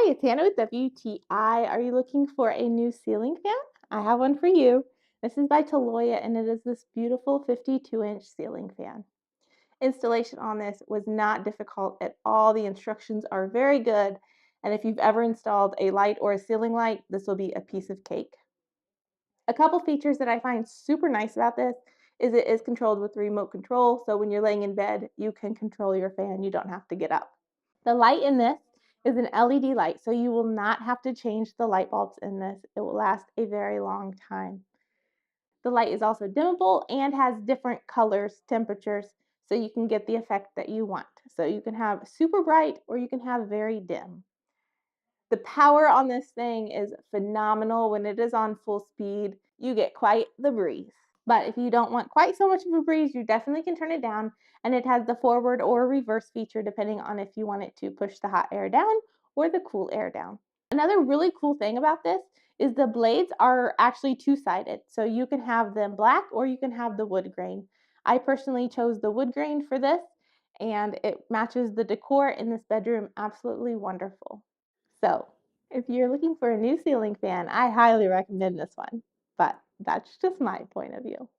it's Hannah with WTI. Are you looking for a new ceiling fan? I have one for you. This is by TALOYA and it is this beautiful 52-inch ceiling fan. Installation on this was not difficult at all. The instructions are very good. And if you've ever installed a light or a ceiling light, this will be a piece of cake. A couple features that I find super nice about this is it is controlled with remote control. So when you're laying in bed, you can control your fan. You don't have to get up. The light in this is an LED light, so you will not have to change the light bulbs in this. It will last a very long time. The light is also dimmable and has different colors, temperatures, so you can get the effect that you want. So you can have super bright or you can have very dim. The power on this thing is phenomenal. When it is on full speed, you get quite the breeze. But if you don't want quite so much of a breeze, you definitely can turn it down, and it has the forward or reverse feature depending on if you want it to push the hot air down or the cool air down. Another really cool thing about this is the blades are actually two-sided, so you can have them black or you can have the wood grain. I personally chose the wood grain for this, and it matches the decor in this bedroom absolutely wonderful. So, if you're looking for a new ceiling fan, I highly recommend this one, but that's just my point of view.